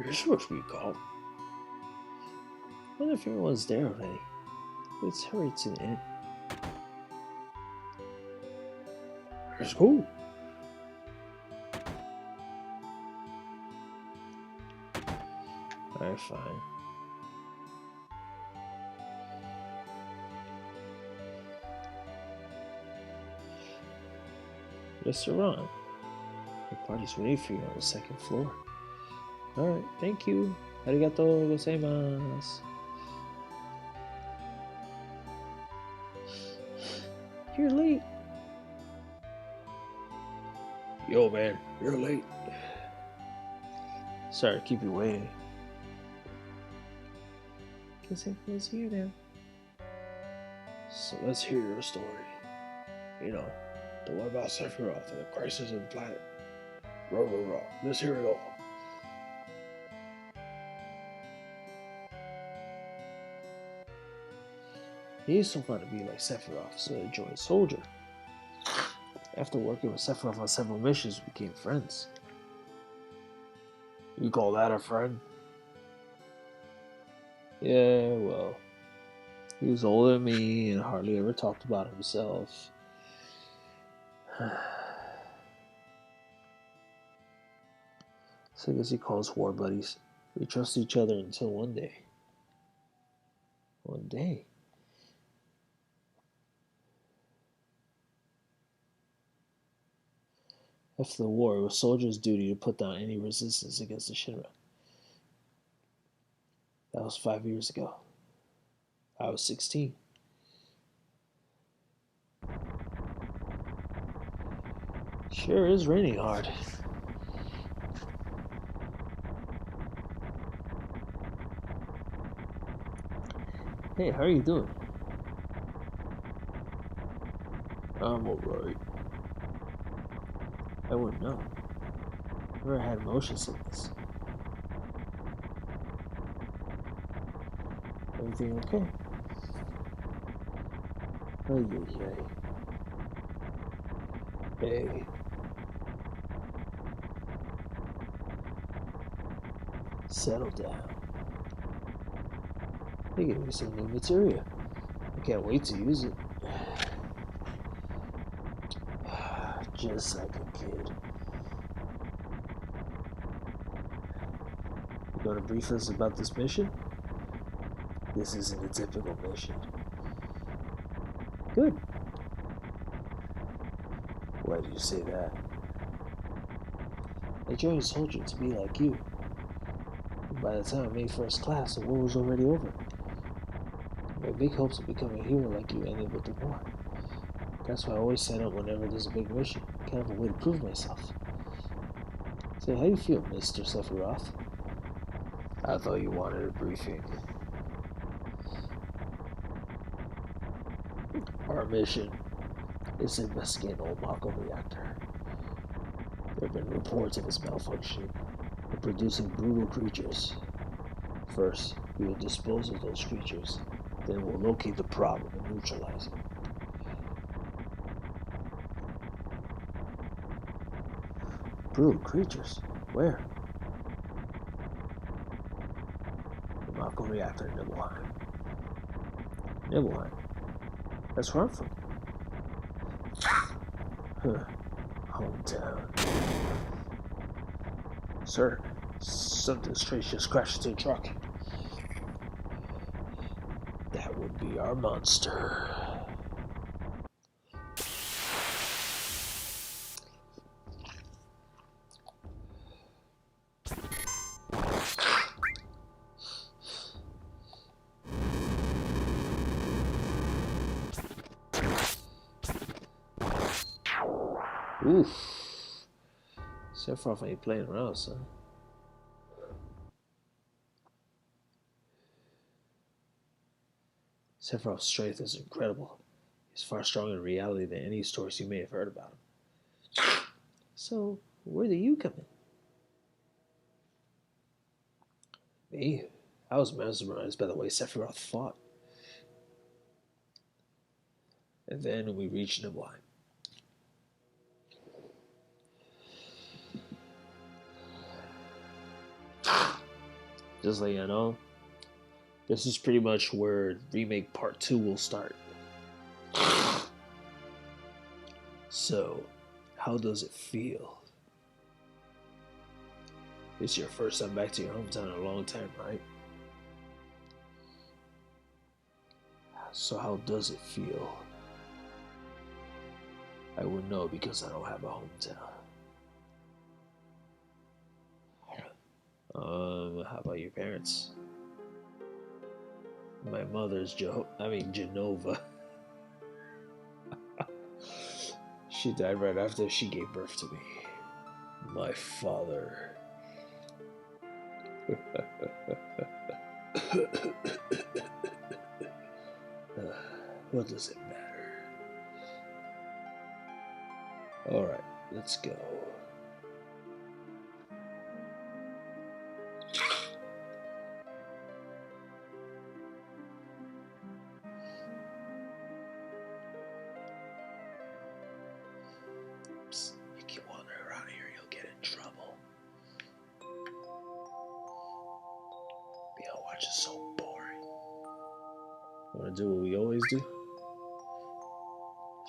You're supposed to be calm. I wonder if everyone's there already. Let's hurry to the end. Let's go. Alright, fine. Restaurant. The party's waiting for you on the second floor. Alright, thank you. Arigato gozaimasu. You're late. Yo, man, you're late. Sorry to keep you waiting. Guess everyone's here now. So let's hear your story. You know, the one about Sephiroth and the crisis of the planet. Rah. Let's hear it all. He used to want to be like Sephiroth, so he joined Soldier. After working with Sephiroth on several missions, we became friends. You call that a friend? Yeah, well, he was older than me and hardly ever talked about himself. So I guess he calls war buddies. We trust each other until one day. One day? After the war, it was Soldier's duty to put down any resistance against the Shinra. That was 5 years ago. I was 16. Sure is raining hard. Hey, how are you doing? I'm alright. I wouldn't know. Never had motion sickness. Everything okay? Ay. Hey. Settle down. They gave me some new material. I can't wait to use it. Just like a kid. You going to brief us about this mission? This isn't a typical mission. Good. Why do you say that? I joined Soldier to be like you. By the time I made first class, the war was already over. My big hopes of becoming a hero like you ended with the war. That's why I always sign up whenever there's a big mission. Kind of a way to prove myself. Say, how do you feel, Mr. Sephiroth? I thought you wanted a briefing. Our mission is to investigate an old Mako reactor. There have been reports of its malfunctioning and producing brutal creatures. First, we will dispose of those creatures. Then we'll locate the problem and neutralize it. Brutal creatures? Where? The Mako reactor in Nibelheim. Nibelheim? That's where I'm from. Huh. Hometown. Sir, something strange just crashed into the truck. That would be our monster. Oof. Sephiroth ain't playing around, son. Sephiroth's strength is incredible. He's far stronger in reality than any stories you may have heard about him. So, where do you come in? Me? I was mesmerized by the way Sephiroth fought. And then we reached Nibelheim. Just like you know, this is pretty much where remake part 2 will start. So, how does it feel? It's your first time back to your hometown in a long time, right? So how does it feel? I wouldn't know because I don't have a hometown. How about your parents? My mother's Genova. She died right after she gave birth to me. My father. What does it matter? Alright, let's go. Psst, you keep wandering around here, you'll get in trouble. Being watch is so boring. Wanna do what we always do?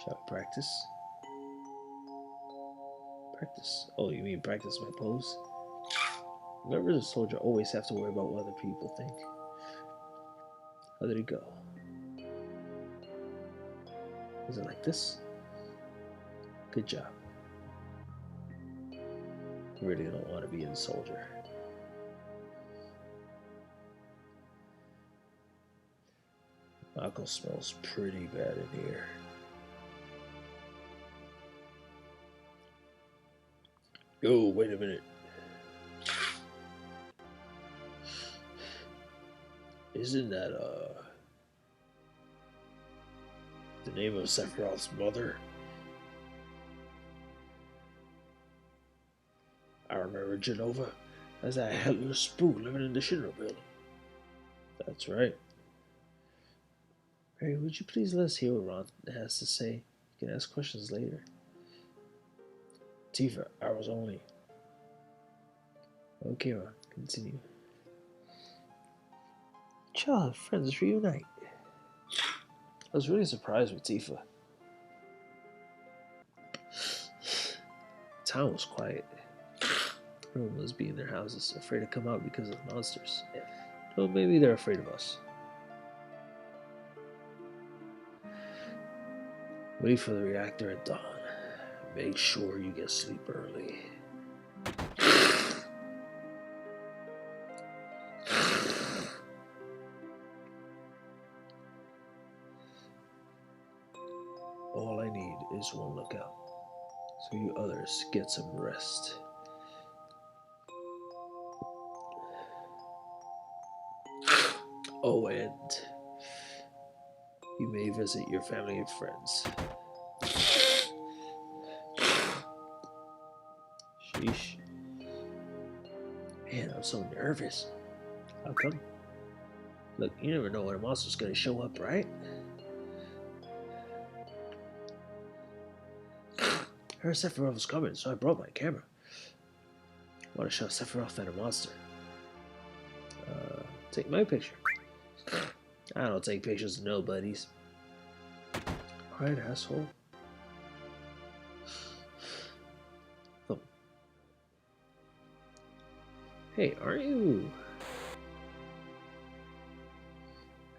Shall we practice? Practice? Oh, you mean practice my pose? Remember, the soldier always have to worry about what other people think. How did it go? Is it like this? Good job. I really don't want to be a soldier. Mako smells pretty bad in here. Yo, wait a minute. Isn't that, the name of Sephiroth's mother? I remember Genova as that helpless spook living in the Shinra building. That's right. Hey, would you please let us hear what Ron has to say? You can ask questions later. Tifa, I was only... Okay, Ron, continue. Child friends reunite. I was really surprised with Tifa. The town was quiet. Everyone must be in their houses, afraid to come out because of monsters. Well, maybe they're afraid of us. Wait for the reactor at dawn. Make sure you get sleep early. All I need is one lookout, so you others get some rest. Oh, and you may visit your family and friends. Sheesh. Man, I'm so nervous. How come? Look, you never know when a monster's gonna show up, right? I heard Sephiroth was coming, so I brought my camera. I want to show Sephiroth and a monster. Take my picture. I don't take pictures of nobodies. Alright, asshole. Oh. Hey, aren't you...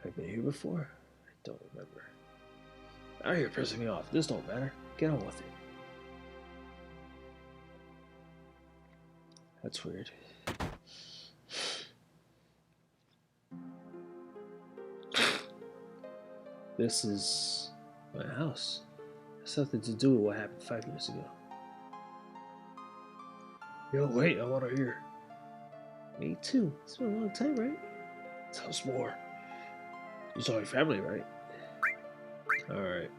Have I been here before? I don't remember. Now you're pissing me off. This don't matter. Get on with it. That's weird. This is my house. It has something to do with what happened 5 years ago. Yo, wait, I want to hear. Me too. It's been a long time, right? Tell us more. You saw your family, right? Alright.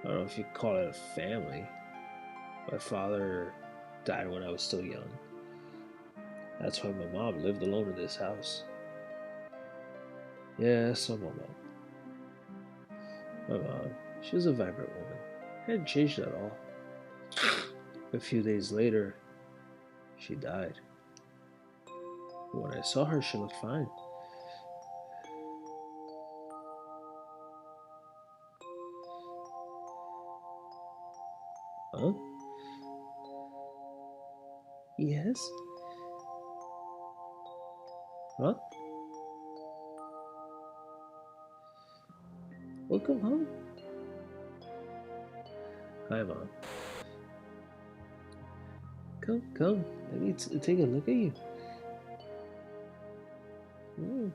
I don't know if you call it a family. My father died when I was still young. That's why my mom lived alone in this house. Yeah, so my mom. My mom, she was a vibrant woman. Hadn't changed at all. A few days later, she died. When I saw her, she looked fine. Huh? Yes? Huh? Welcome home. Hi, Mom. Come. Let me take a look at you. Mm.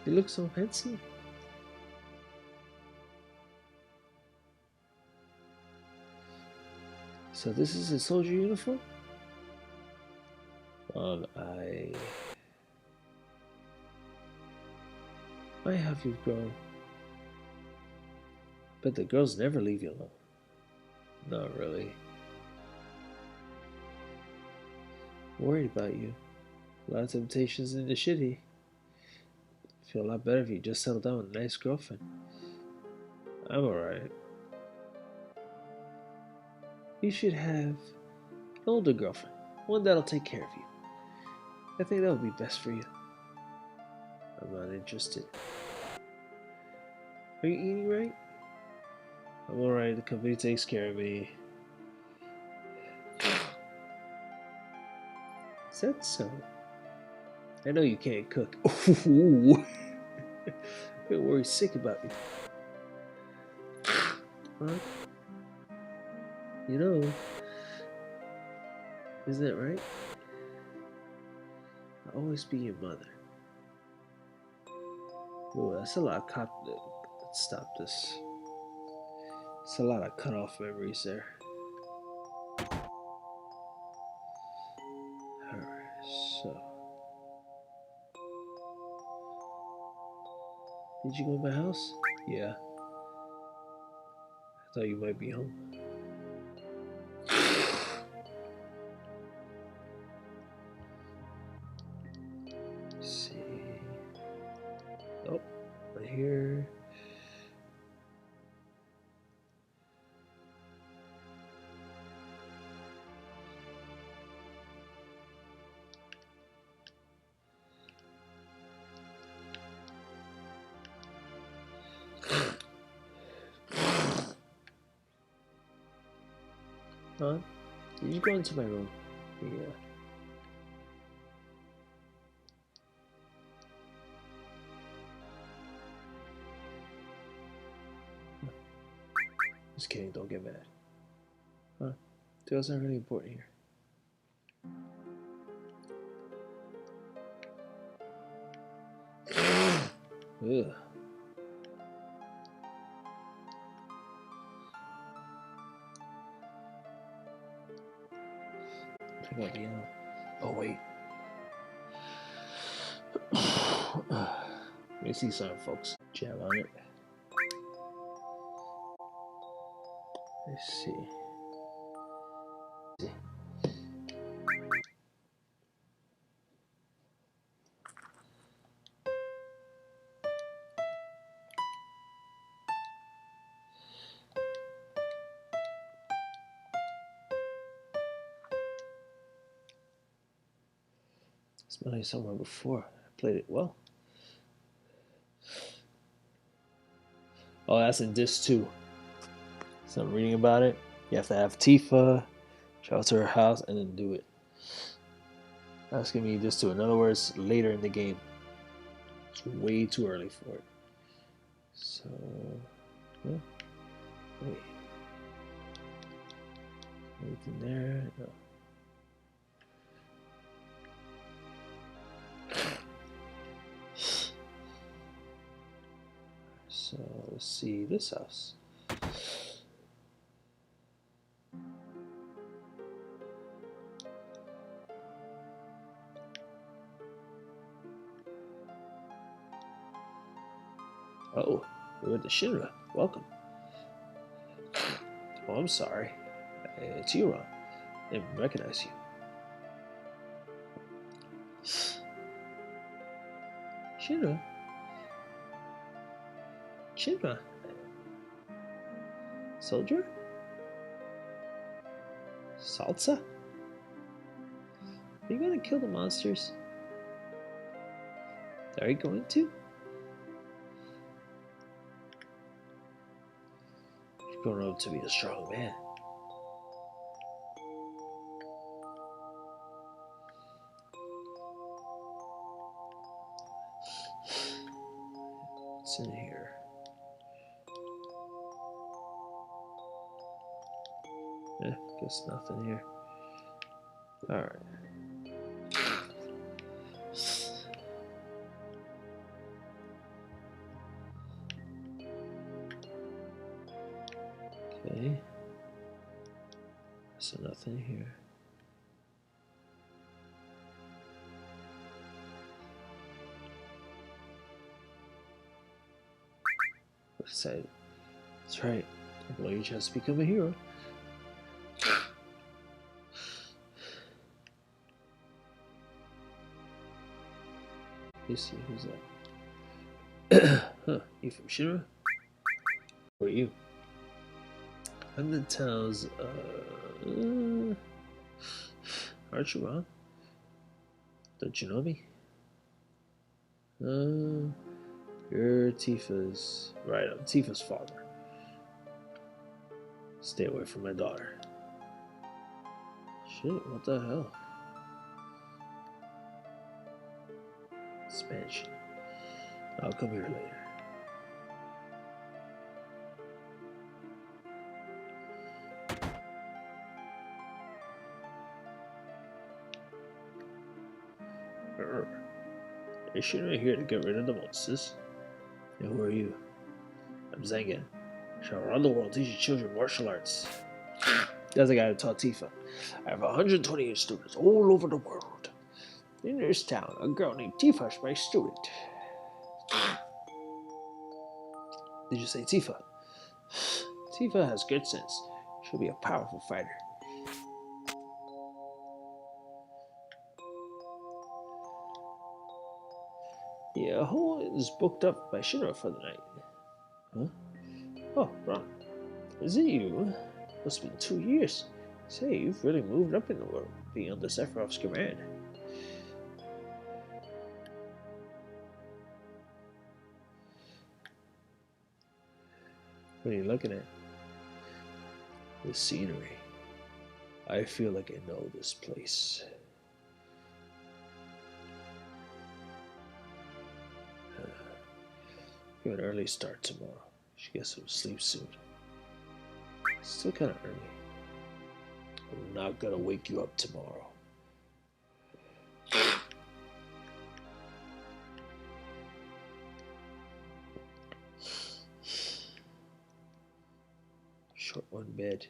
You look so handsome. So this is a soldier uniform? Why have you grown? But the girls never leave you alone. Not really. Worried about you. A lot of temptations in the shitty. Feel a lot better if you just settle down with a nice girlfriend. I'm alright. You should have an older girlfriend. One that'll take care of you. I think that would be best for you. I'm not interested. Are you eating right? I'm alright, the company takes care of me. Is that so? I know you can't cook. Ooh. I'm worried sick about you. Huh? You know, isn't that right? I'll always be your mother. Ooh, that's a lot of let's stop this. It's a lot of cut off memories there. Alright, so. Did you go to my house? Yeah. I thought you might be home. Let's see. Oh, right here. Huh? Did you go into my room? Yeah. Just kidding, don't get mad. Huh? Details aren't really important here. Ugh. I gotta be out. Oh, wait. Let me see something, folks. Jam on it. Let's see. It's been like somewhere before. I played it well. Oh, that's in disc 2. So I'm reading about it. You have to have Tifa, travel to her house, and then do it. That's giving me disc 2. In other words, later in the game. It's way too early for it. So, yeah. Wait. Anything there? No. So let's see this house. Oh, you're with the Shinra. Welcome. Oh, I'm sorry. It's you, Ron. I didn't recognize you. Shinra? Shinra? Soldier? Salsa? Are you gonna kill the monsters? Are you going to? You're growing up to be a strong man. What's in here? Guess nothing here. Alright. Okay. So nothing here. Excited. That's right. Don't blow your chance to become a hero. Let's see, who's that? Huh, you from Shinra? Who are you? I'm the town's, aren't you wrong? Don't you know me? You're Tifa's, right, I'm Tifa's father. Stay away from my daughter. Shit, what the hell? Expansion. I'll come here later. Is Shinra here to get rid of the monsters? And who are you? I'm Zangan. Shall around the world teaching children martial arts. That's the guy who taught Tifa. I have 128 students all over the world. In this town, a girl named Tifa is my student. Did you say Tifa? Tifa has good sense. She'll be a powerful fighter. Yeah, who is booked up by Shinra for the night? Huh? Oh, Ron. Is it you? It's been 2 years. Say, you've really moved up in the world, being under Sephiroth's command. What are you looking at? The scenery. I feel like I know this place. You have an early start tomorrow. Should get some sleep soon. It's still kind of early. I'm not gonna wake you up tomorrow. Short one bed.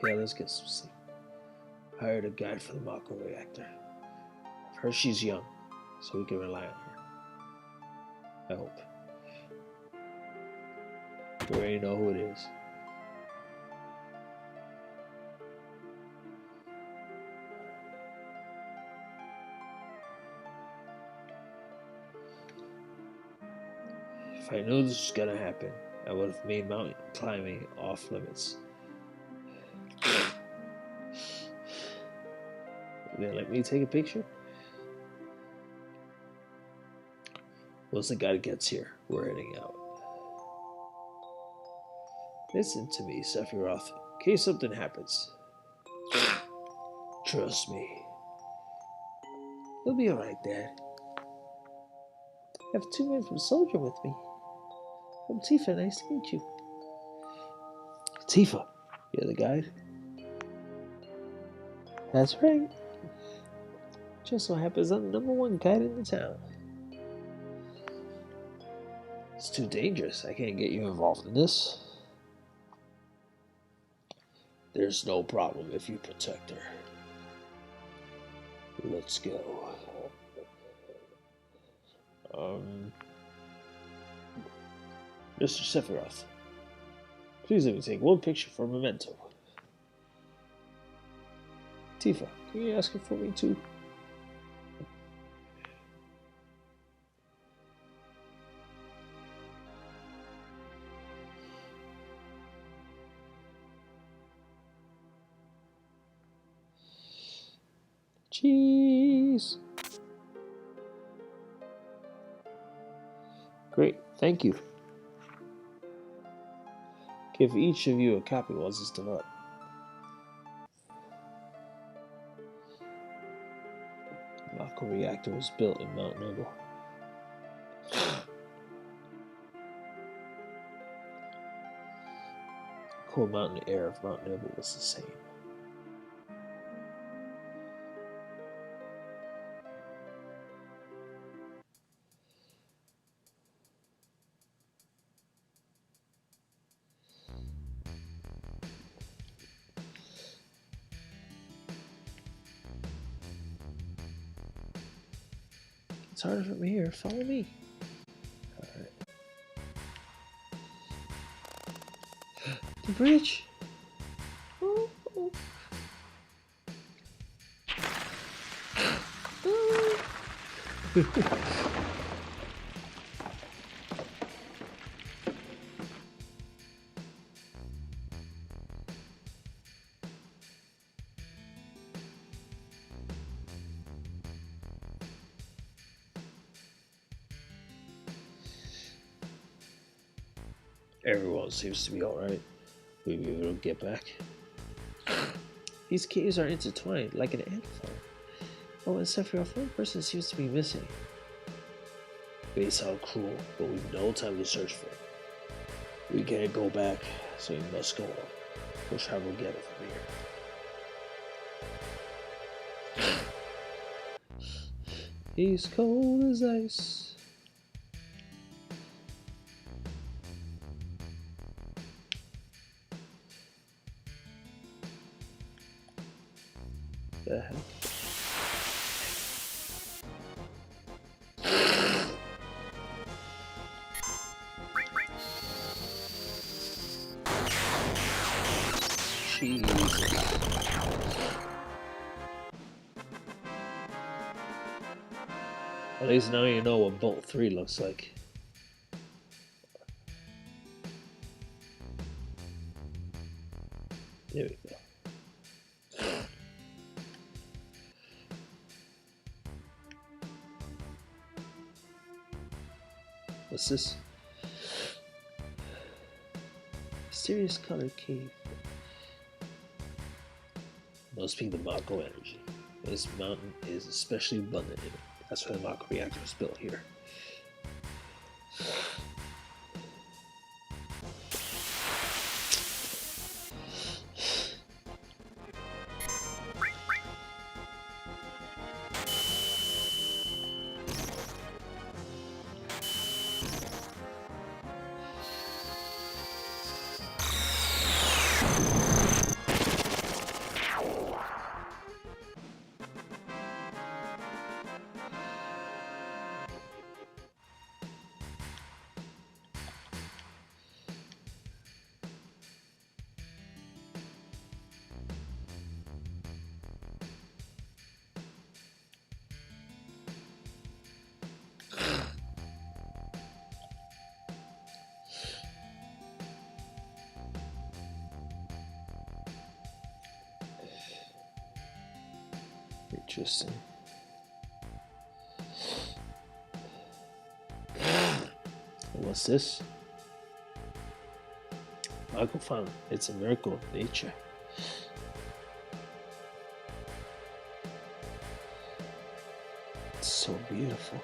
Yeah, let's get some sleep. Hired a guide for the Mako Reactor. I've heard she's young, so we can rely on her. I hope. We already know who it is. If I knew this was gonna happen, I would have made mountain climbing off limits. Then let me take a picture. Once the guy gets here, we're heading out. Listen to me, Sephiroth, in case something happens. Trust me. You'll be alright, Dad. I have 2 men from Soldier with me. I'm Tifa, nice to meet you. Tifa, you're the guide? That's right. Just so happens I'm the #1 guide in the town. It's too dangerous. I can't get you involved in this. There's no problem if you protect her. Let's go. Mr. Sephiroth, please let me take one picture for a memento. Tifa, can you ask her for me too? Cheese! Great, thank you. Give each of you a copy once it's developed. Mako Reactor was built in Mount Nibel. Cold mountain air of Mount Nibel was the same. It's harder from here. Follow me. Alright. The bridge! Oh, oh. Everyone seems to be alright. We'll be able to get back. These caves are intertwined like an ant farm. Oh, and Sephiroth, one person seems to be missing. May sound cruel, but we've no time to search for him. We can't go back, so we must go on. We'll travel together from here. He's cold as ice. The heck? Jesus. At least now you know what Bolt 3 looks like. There we go. What's this? Mysterious colored cave. Must be the Mako energy. This mountain is especially abundant in it. That's why the Mako Reactor was built here. Interesting. What's this? Mako Fountain. It's a miracle of nature. It's so beautiful.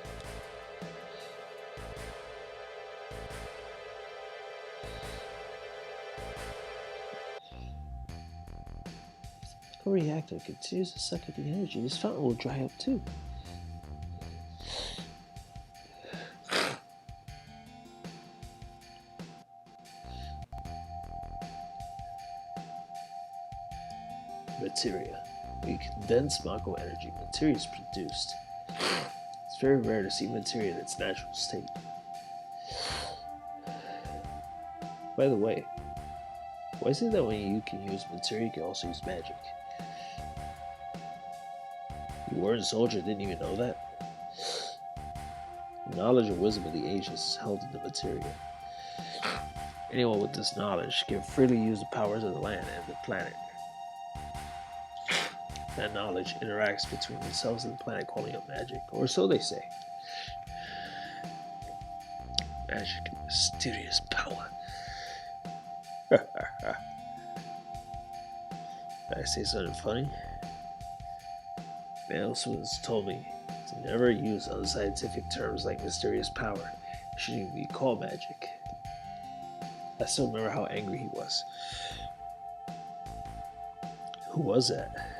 Reactor continues to suck up the energy. This fountain will dry up too. Materia. We condense Mako energy. Materia is produced. It's very rare to see materia in its natural state. By the way, why is it that when you can use materia, you can also use magic? You weren't a soldier, didn't even know that? The knowledge and wisdom of the ages is held in the materia. Anyone with this knowledge can freely use the powers of the land and the planet. That knowledge interacts between themselves and the planet, calling up magic, or so they say. Magic and mysterious power. Did I say something funny? Man, someone's told me to never use unscientific terms like mysterious power. It shouldn't even be called magic. I still remember how angry he was. Who was that?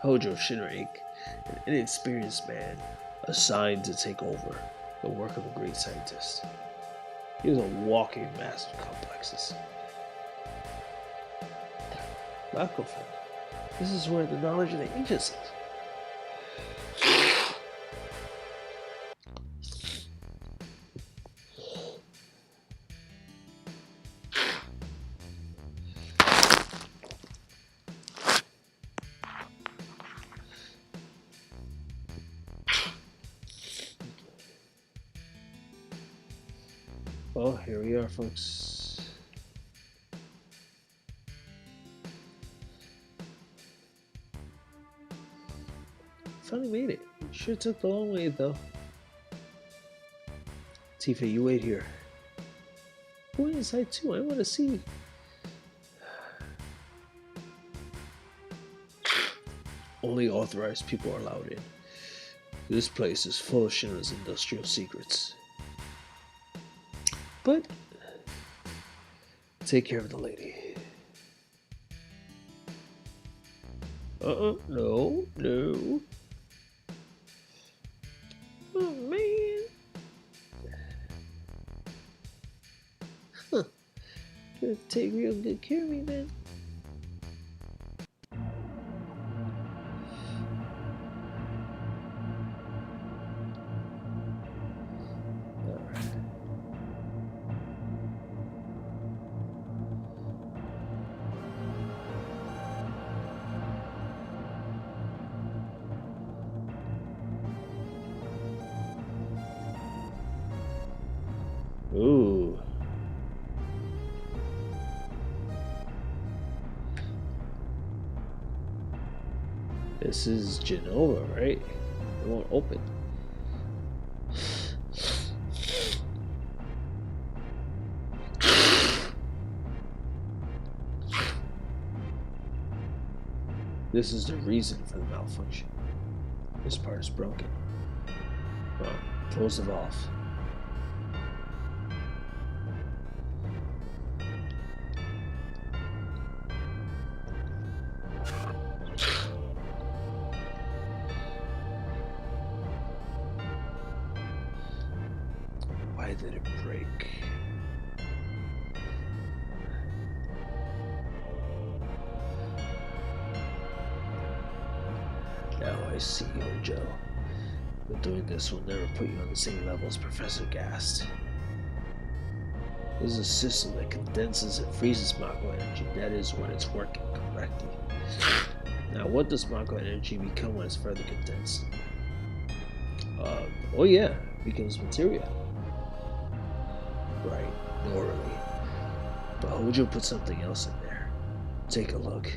Hojo Shinra Inc., an inexperienced man assigned to take over the work of a great scientist. He was a walking mass of complexes. Mako Fountain. This is where the knowledge of the ancients is. Well, here we are, folks. Finally made it. Sure took the long way, though. Tifa, you wait here. Go inside too. I want to see. Only authorized people are allowed in. This place is full of Shinra's industrial secrets. But take care of the lady. No. Oh man. Huh. Gonna take real good care of me then. Ooh. This is Genova, right? It won't open. This is the reason for the malfunction. This part is broken. Well, close it off. Why did it break? Now I see, Hojo. But doing this will never put you on the same level as Professor Gast. This is a system that condenses and freezes Mako energy. That is when it's working correctly. Now, what does Mako energy become when it's further condensed? Oh yeah, it becomes materia. Right, normally. But Hojo put something else in there. Take a look.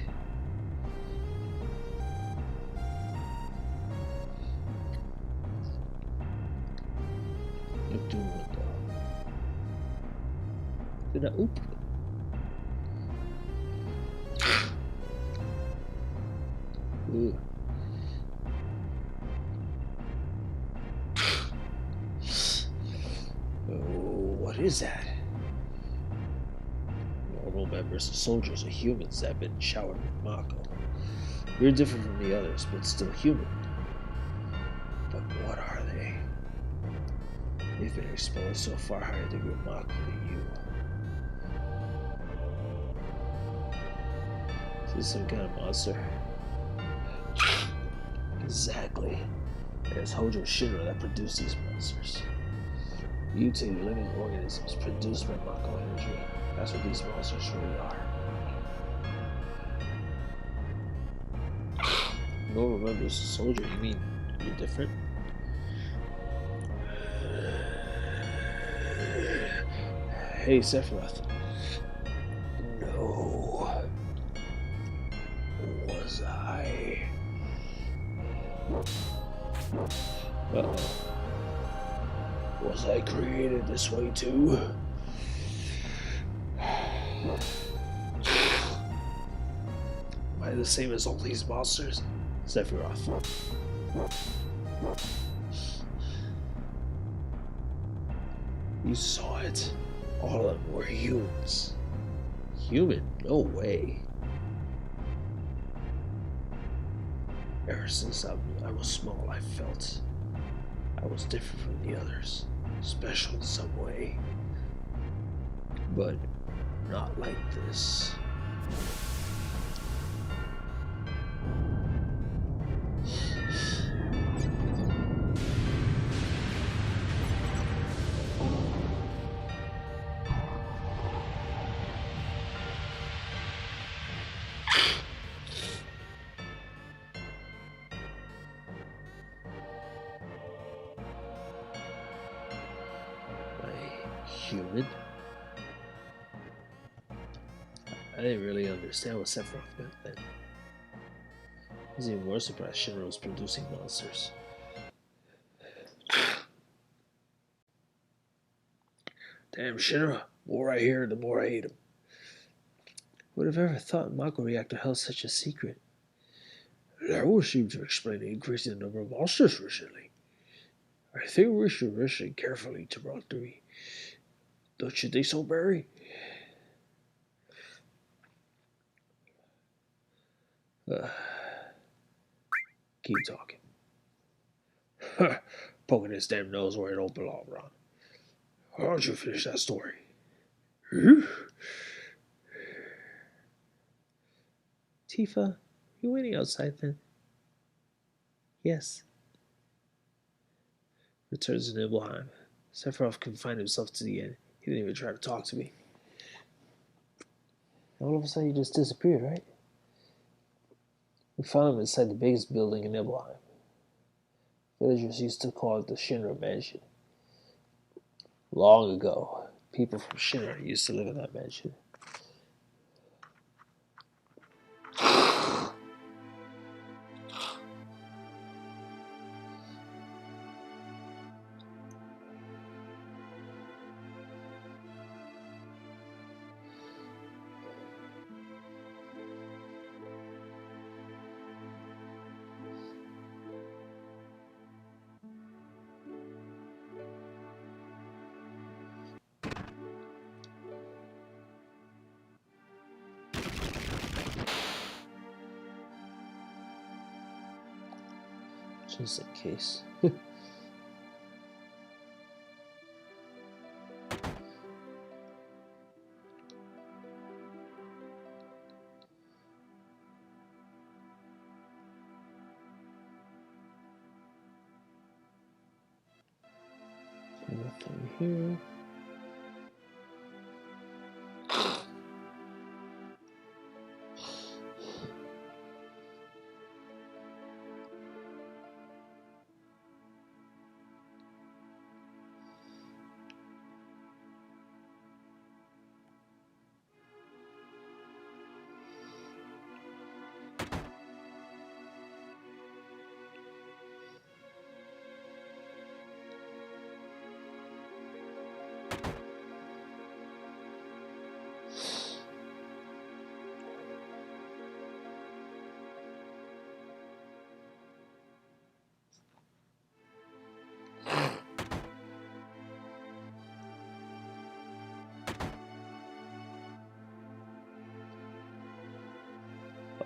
Look through the window. Did I oop? Ooh. What is that? Normal members of soldiers are humans that have been showered with Mako. You're different from the others, but still human. But what are they? They've been exposed to a far higher degree of Mako than you. Is this some kind of monster? Exactly. And it's Hojo Shinra that produced these monsters. Mutated living organisms produced by Mako energy. That's what these monsters really are. Normal members of soldier, you mean you're different? Hey, Sephiroth. No. One was I. Uh-oh. Was I created this way too? Am I the same as all these monsters? Sephiroth. You saw it. All of them were humans. Human? No way. Ever since I was small, I felt I was different from the others. Special in some way. But not like this. Human? I didn't really understand what Sephiroth meant then. I was even more surprised Shinra was producing monsters. Damn Shinra, the more I hear, the more I hate him. Would have ever thought Mako Reactor held such a secret? That would seem to explain the increase in the number of monsters recently. I think we should listen carefully to Rock 3. Don't you think so, Barry? Keep talking. Poking his damn nose where it don't belong, Ron. Why don't you finish that story? Tifa, you waiting outside then? Yes. Returns to Nibelheim. Sephiroth confined himself to the end. He didn't even try to talk to me. All of a sudden, you just disappeared, right? We found him inside the biggest building in Nibelheim. Villagers used to call it the Shinra Mansion. Long ago, people from Shinra used to live in that mansion. Just in case. Nothing here.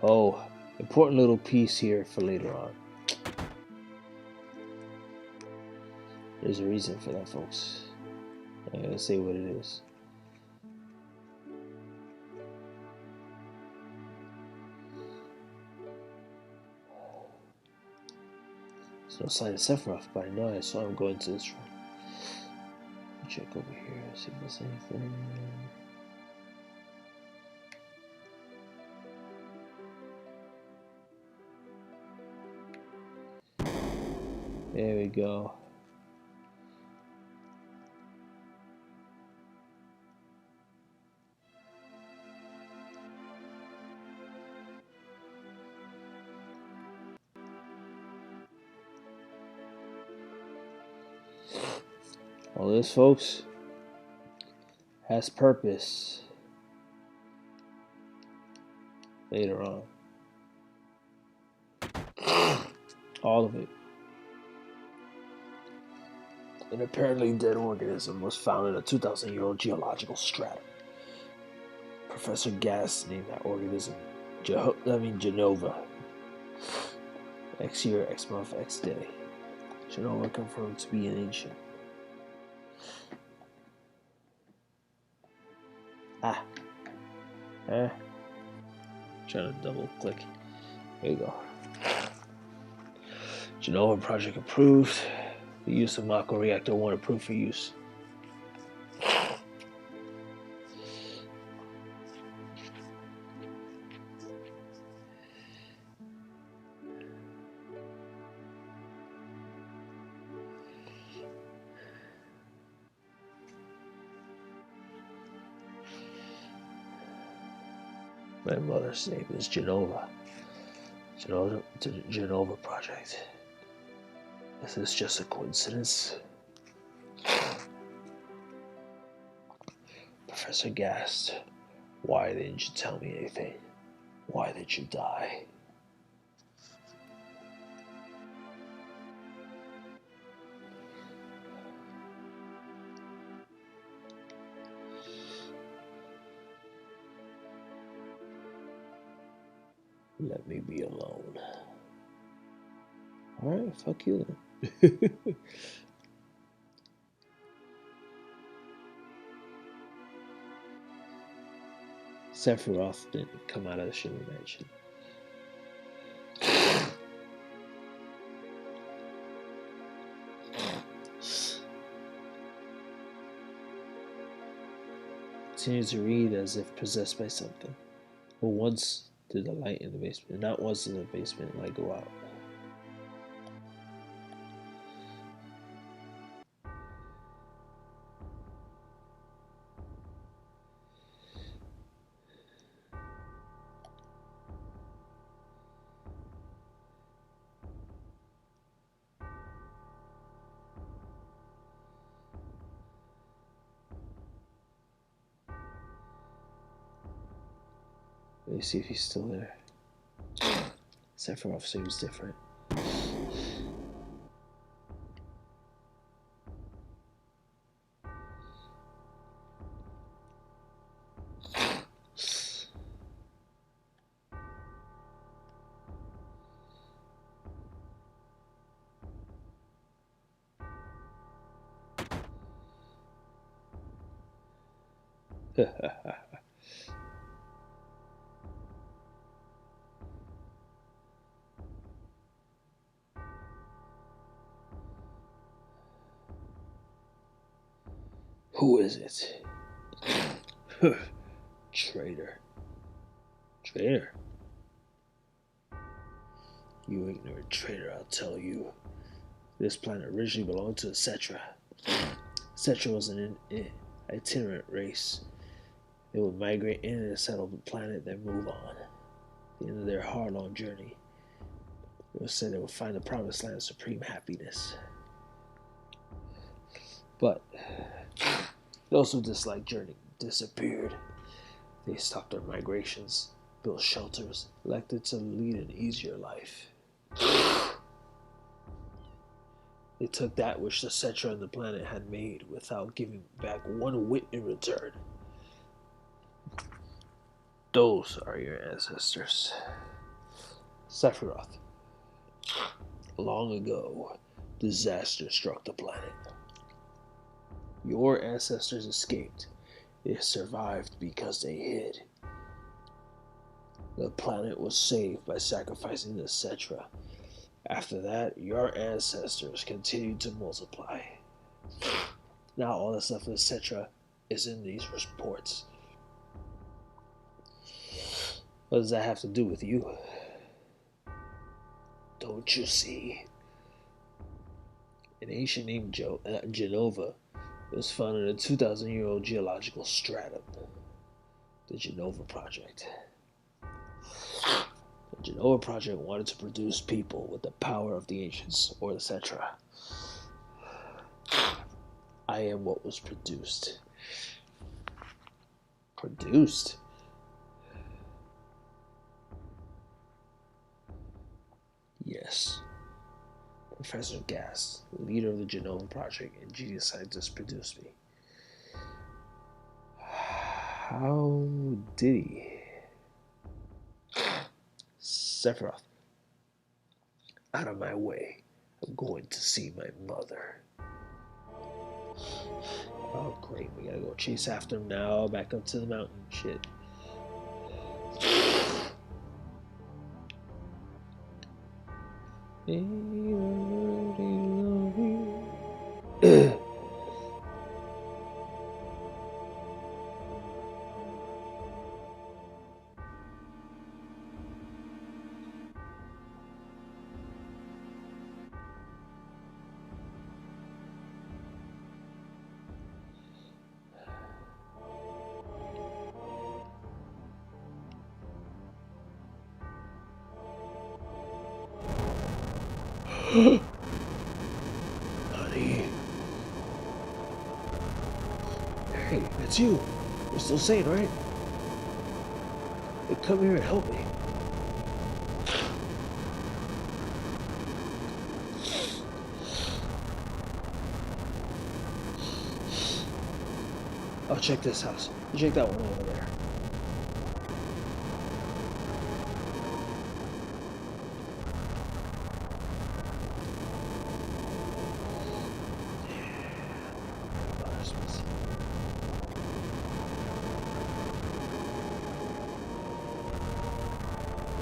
Oh, important little piece here for later on. There's a reason for that, folks. I'm gonna say what it is. There's no sign of Sephiroth, but I know I saw him go into this room. Check over here, see if there's anything. There we go. All this, folks, has purpose later on. All of it. An apparently dead organism was found in a 2,000-year-old geological stratum. Professor Gass named that organism Genova. X year, X month, X day. Genova confirmed to be an ancient. Trying to double click. There you go. Genova project approved. The use of Mako Reactor 1 approved for use. My mother's name is Genova. Genova project. Is this just a coincidence? Professor gasped. Why didn't you tell me anything? Why did you die? Let me be alone. Alright, fuck you then. Sephiroth didn't come out of the Shinra mansion. Continued to read as if possessed by something. But once did the light in the basement, not once did the basement light go out. Let me see if he's still there. Sephiroth seems different. Who is it? Traitor. Traitor? You ignorant traitor, I'll tell you. This planet originally belonged to the Cetra. Cetra was an itinerant race. They would migrate in and settle the planet, then move on. At the end of their hard-long journey, it was said they would find the promised land of supreme happiness. But those who disliked journey disappeared. They stopped their migrations, built shelters, elected to lead an easier life. They took that which the Cetra and the planet had made without giving back one whit in return. Those are your ancestors. Sephiroth. Long ago, disaster struck the planet. Your ancestors escaped. They survived because they hid. The planet was saved by sacrificing the Cetra. After that, your ancestors continued to multiply. Now all the stuff of the Cetra is in these reports. What does that have to do with you? Don't you see? An ancient named Genova was found in a 2,000-year-old geological stratum, the Genova Project. The Genova Project wanted to produce people with the power of the ancients, or the Cetra. I I am what was produced. Produced? Yes. Professor Gas, leader of the Genome Project and genius scientist, produced me. How did he? Sephiroth, out of my way. I'm going to see my mother. Oh, great. We gotta go chase after him now. Back up to the mountain. Shit. Honey. Hey, it's you. You're still sane, right? Hey, come here and help me. I'll check this house. You check that one over there.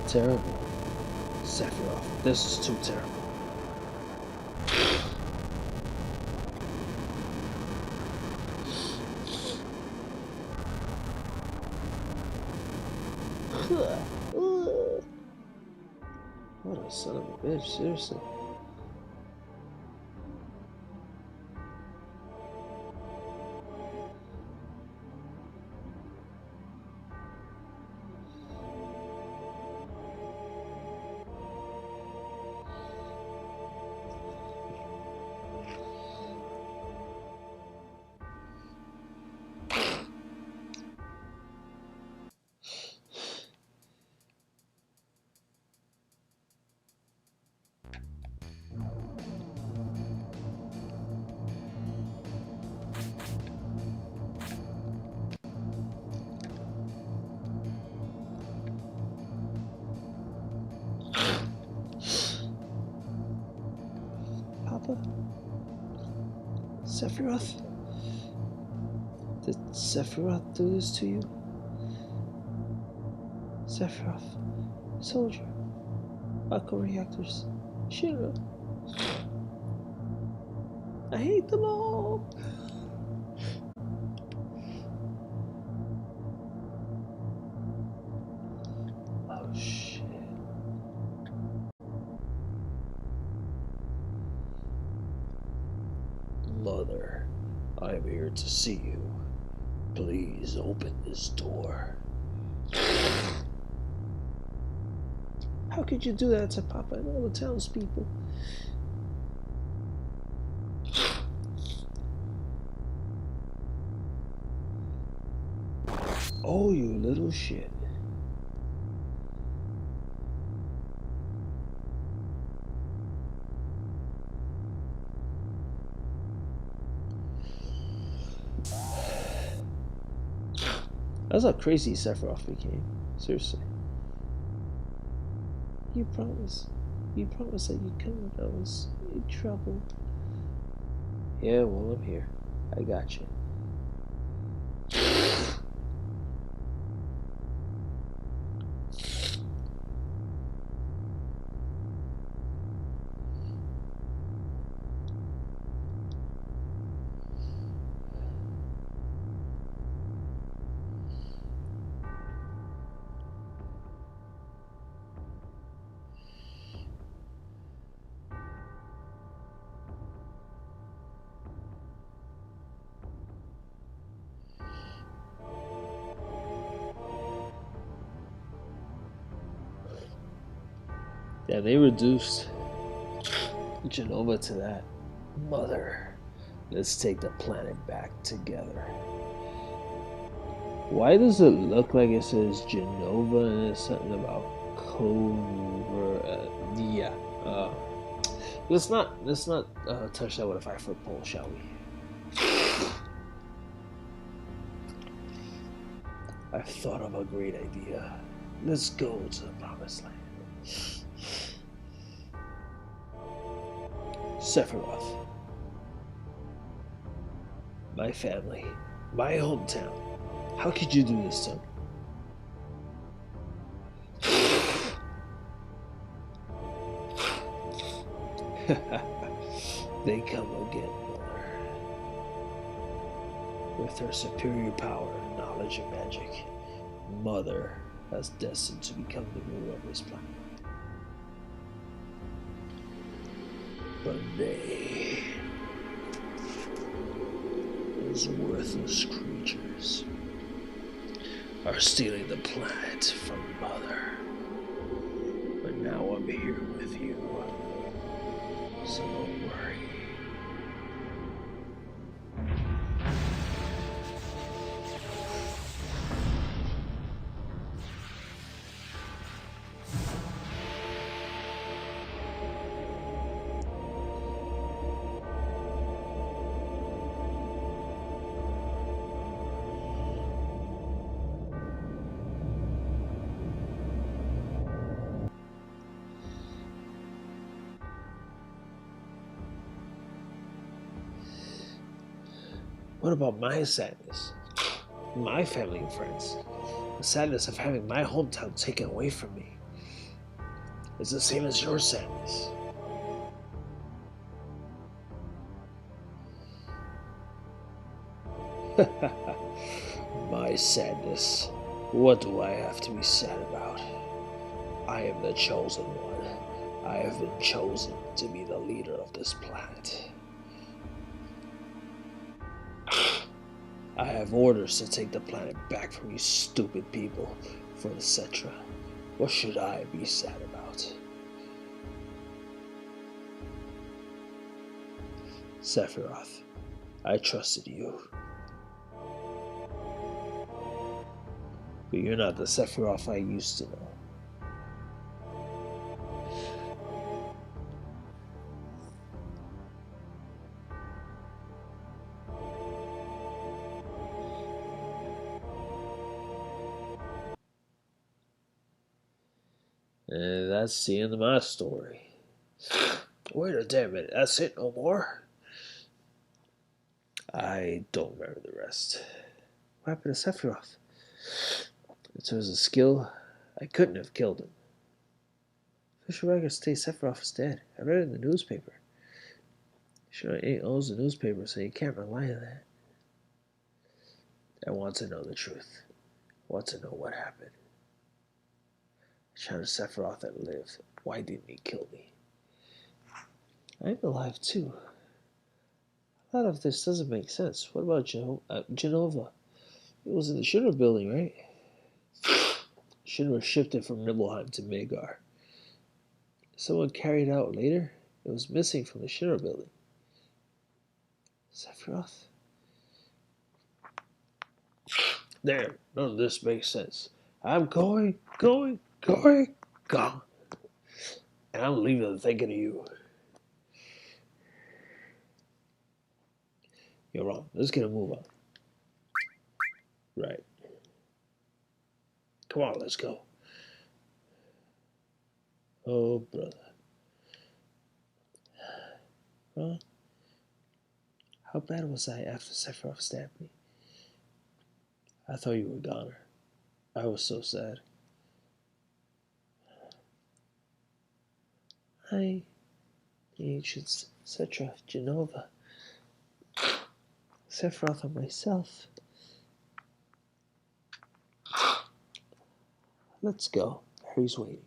Terrible. Sephiroth, this is too terrible. What a son of a bitch, seriously. Papa? Sephiroth? Did Sephiroth do this to you? Sephiroth, soldier, Mako reactors, Shinra. I hate them all. Oh shit. Mother, I am here to see you. Please open this door. How could you do that to Papa and all the townspeople? Oh, you little shit. That's how crazy Sephiroth became. Seriously. You promised that you'd come when I was in trouble. Yeah, well, I'm here. I got you. Yeah, they reduced Genova to that. Mother, Let's take the planet back together. Why does it look like it says Genova and it's something about cover? Yeah. Let's not touch that with a 5-foot pole, shall we? I've thought of a great idea. Let's go to the promised land. Sephiroth. My family. My hometown. How could you do this to me? They come again, Mother. With her superior power, knowledge, and magic, Mother has destined to become the ruler of this planet. But they, those worthless creatures, are stealing the planet from Mother. But now I'm here with you, so don't worry. What about my sadness? My family and friends? The sadness of having my hometown taken away from me. It's the same as your sadness. My sadness. What do I have to be sad about? I am the chosen one. I have been chosen to be the leader of this planet. I have orders to take the planet back from you stupid people for the Cetra. What should I be sad about? Sephiroth, I trusted you. But you're not the Sephiroth I used to know. And that's the end of my story. Wait a damn minute, that's it, no more? I don't remember the rest. What happened to Sephiroth? In terms of skill, I couldn't have killed him. Official records state Sephiroth is dead. I read it in the newspaper. Sure, he owns the newspaper, so you can't rely on that. I want to know the truth. I want to know what happened. Shadow Sephiroth that lived. Why didn't he kill me? I'm alive too. A lot of this doesn't make sense. What about Genova? It was in the Shinra building, right? Shinra shifted from Nibelheim to Midgar. Someone carried it out later. It was missing from the Shinra building. Sephiroth? There, none of this makes sense. I'm going, gone. And I'm leaving thinking of you. You're wrong. Let's get a move on. Right. Come on, let's go. Oh, brother. Ron, how bad was I after Sephiroth stabbed me? I thought you were a goner. I was so sad. I, the ancient Cetra, Genova, Sephiroth, and myself. Let's go. Harry's waiting.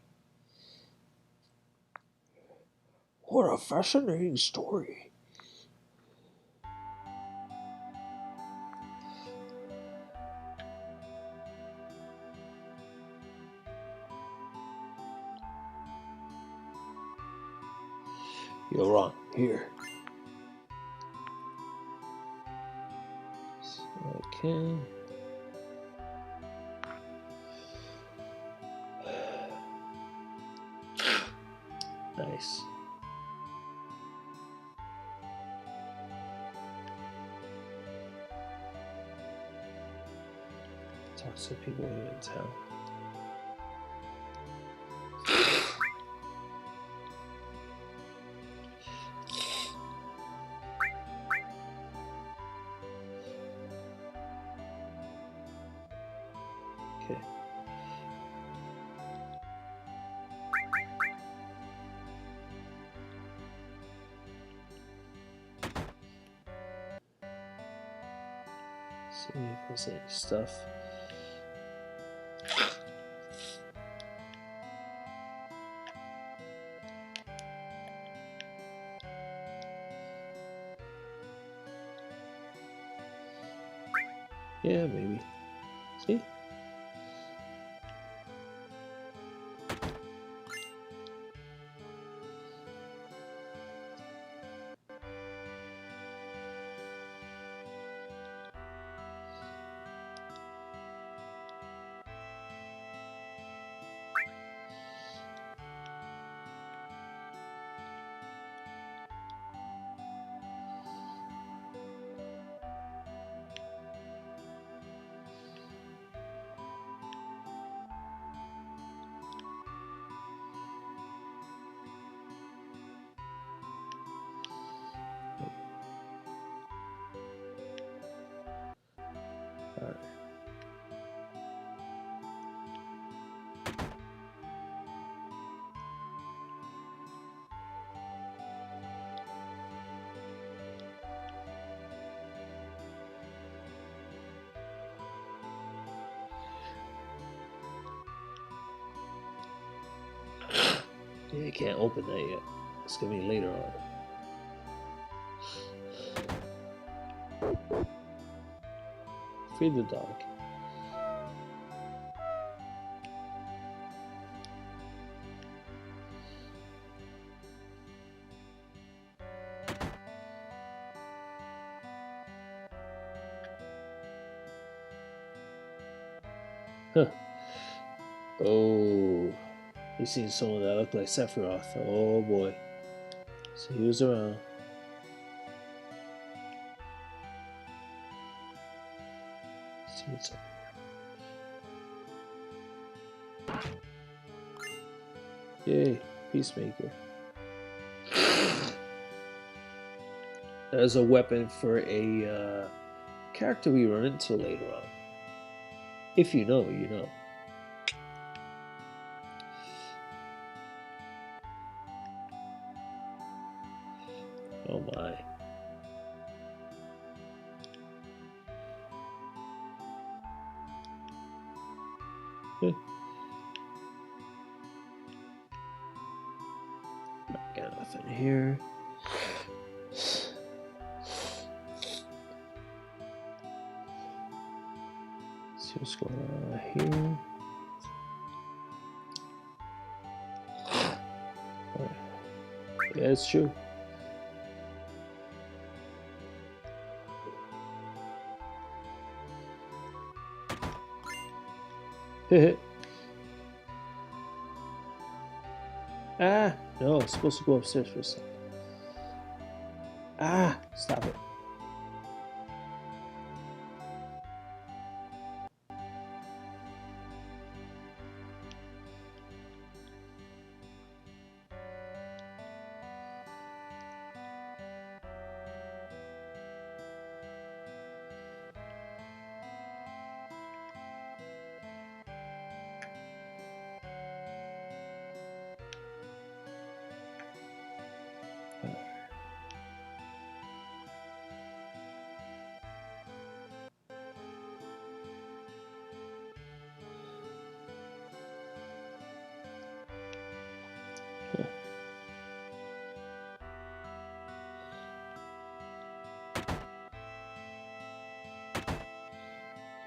What a fascinating story. You're wrong. Here. Okay. Nice. Talk to people here in town. Okay. See if there's any stuff. Yeah, maybe. See? Alright. Yeah, you can't open that yet. It's gonna be later on. Feed the dog. Huh. Oh, you seen someone that looked like Sephiroth. Oh boy. So he was around. Let's see what's up here. Yay, Peacemaker. There's a weapon for a character we run into later on. If you know, you know. Oh my. Got nothing here. See what's going on here. Yeah, it's true. Ah, no, it's supposed to go upstairs for a second. Ah, stop it.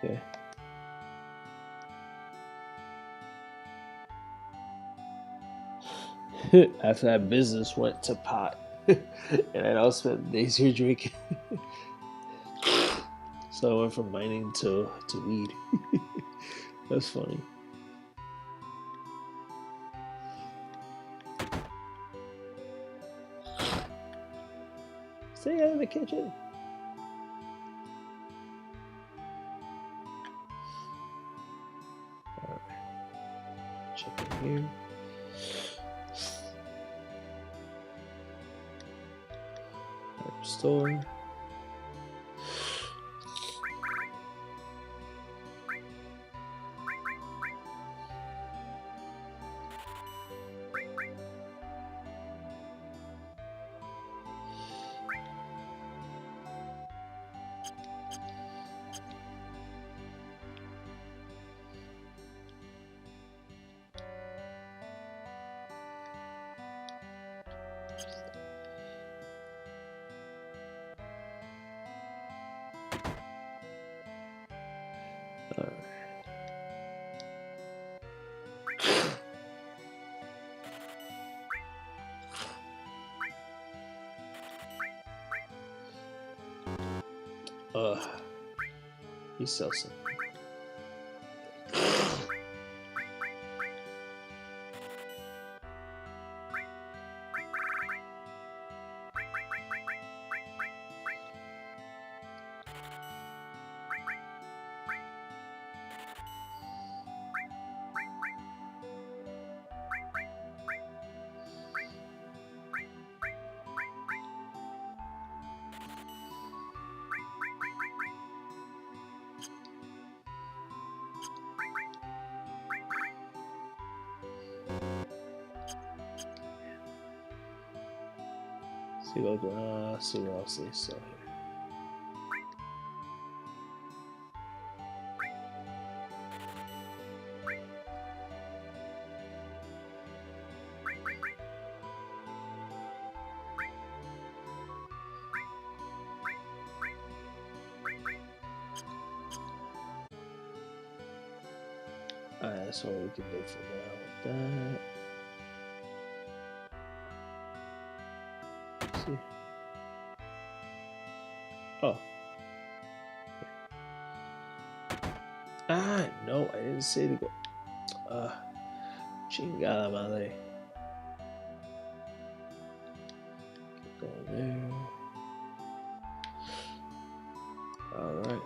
Okay. After that business went to pot, and I also spent days here drinking. So I went from mining to weed. That's funny. Stay out of the kitchen. Alright. Check in here. Store. He sells some. See what else they sell here. Alright, that's all we can do for now with that. Let's see. Oh. No, I didn't say to go. Chingada madre. Keep going there. Alright.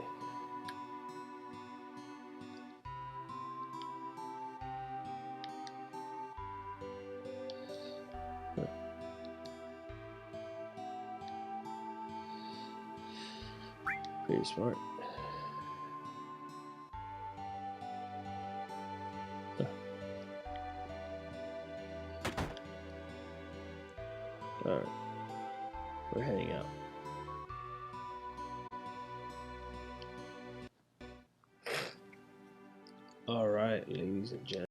Pretty smart. Alright. We're heading out. Alright, ladies and gentlemen.